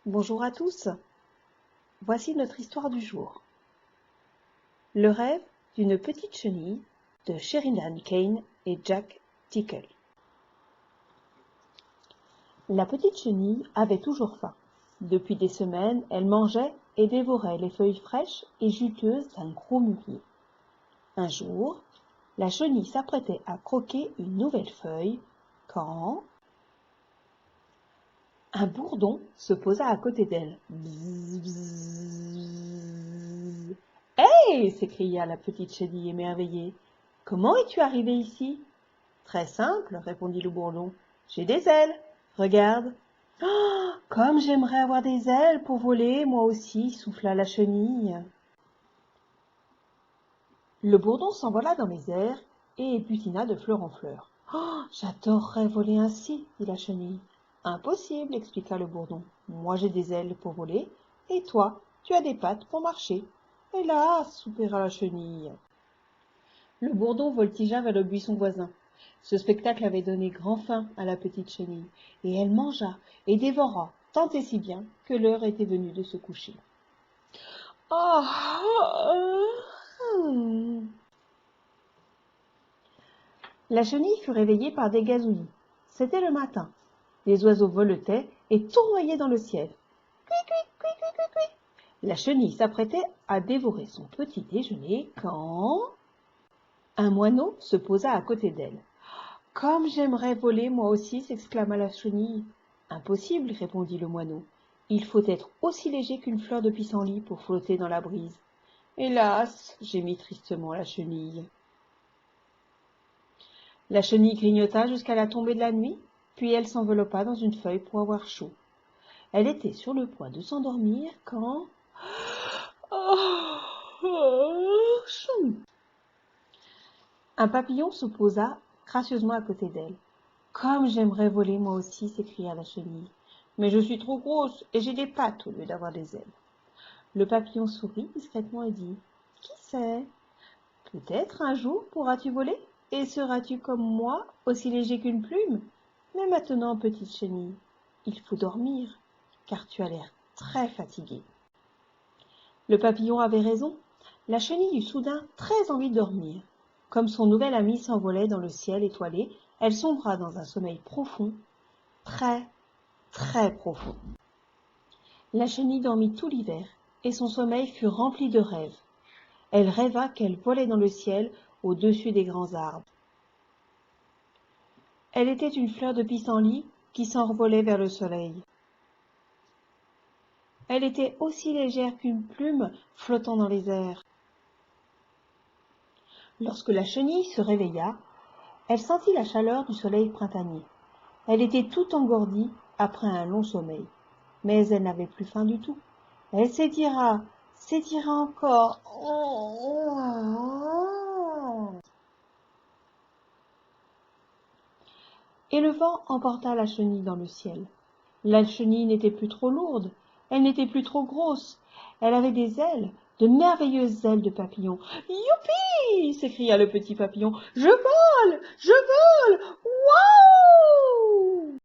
Bonjour à tous, voici notre histoire du jour. Le rêve d'une petite chenille de Sheridan Kane et Jack Tickle. La petite chenille avait toujours faim. Depuis des semaines, elle mangeait et dévorait les feuilles fraîches et juteuses d'un gros mûrier. Un jour, la chenille s'apprêtait à croquer une nouvelle feuille quand un bourdon se posa à côté d'elle. Bzz, bzz. « Hey !» s'écria la petite chenille émerveillée. « Comment es-tu arrivée ici ?»« Très simple, » répondit le bourdon. « J'ai des ailes. Regarde. »« Oh, comme j'aimerais avoir des ailes pour voler, moi aussi, » souffla la chenille. Le bourdon s'envola dans les airs et butina de fleur en fleur. « Oh, j'adorerais voler ainsi, » dit la chenille. « Impossible, » expliqua le bourdon. « Moi j'ai des ailes pour voler, et toi, tu as des pattes pour marcher. »« Hélas !» soupira la chenille. Le bourdon voltigea vers le buisson voisin. Ce spectacle avait donné grand faim à la petite chenille, et elle mangea et dévora tant et si bien que l'heure était venue de se coucher. La chenille fut réveillée par des gazouillis. C'était le matin. Les oiseaux voletaient et tournoyaient dans le ciel. Cui, cui, cui, cui, cui, cui. La chenille s'apprêtait à dévorer son petit déjeuner quand un moineau se posa à côté d'elle. « Comme j'aimerais voler, moi aussi !» s'exclama la chenille. « Impossible !» répondit le moineau. « Il faut être aussi léger qu'une fleur de pissenlit pour flotter dans la brise. »« Hélas !» gémit tristement la chenille. La chenille grignota jusqu'à la tombée de la nuit, puis elle s'enveloppa dans une feuille pour avoir chaud. Elle était sur le point de s'endormir quand... Un papillon se posa gracieusement à côté d'elle. « Comme j'aimerais voler moi aussi !» s'écria la chenille. « Mais je suis trop grosse et j'ai des pattes au lieu d'avoir des ailes. » Le papillon sourit discrètement et dit « Qui sait? Peut-être un jour pourras-tu voler et seras-tu comme moi, aussi léger qu'une plume? Mais maintenant, petite chenille, il faut dormir, car tu as l'air très fatiguée. » Le papillon avait raison. La chenille eut soudain très envie de dormir. Comme son nouvel ami s'envolait dans le ciel étoilé, elle sombra dans un sommeil profond, très, très profond. La chenille dormit tout l'hiver, et son sommeil fut rempli de rêves. Elle rêva qu'elle volait dans le ciel au-dessus des grands arbres. Elle était une fleur de pissenlit qui s'envolait vers le soleil. Elle était aussi légère qu'une plume flottant dans les airs. Lorsque la chenille se réveilla, elle sentit la chaleur du soleil printanier. Elle était toute engourdie après un long sommeil, mais elle n'avait plus faim du tout. Elle s'étira encore. Et le vent emporta la chenille dans le ciel. La chenille n'était plus trop lourde, elle n'était plus trop grosse, elle avait des ailes, de merveilleuses ailes de papillon. « Youpi !» s'écria le petit papillon. « Je vole ! Je vole ! Waouh !»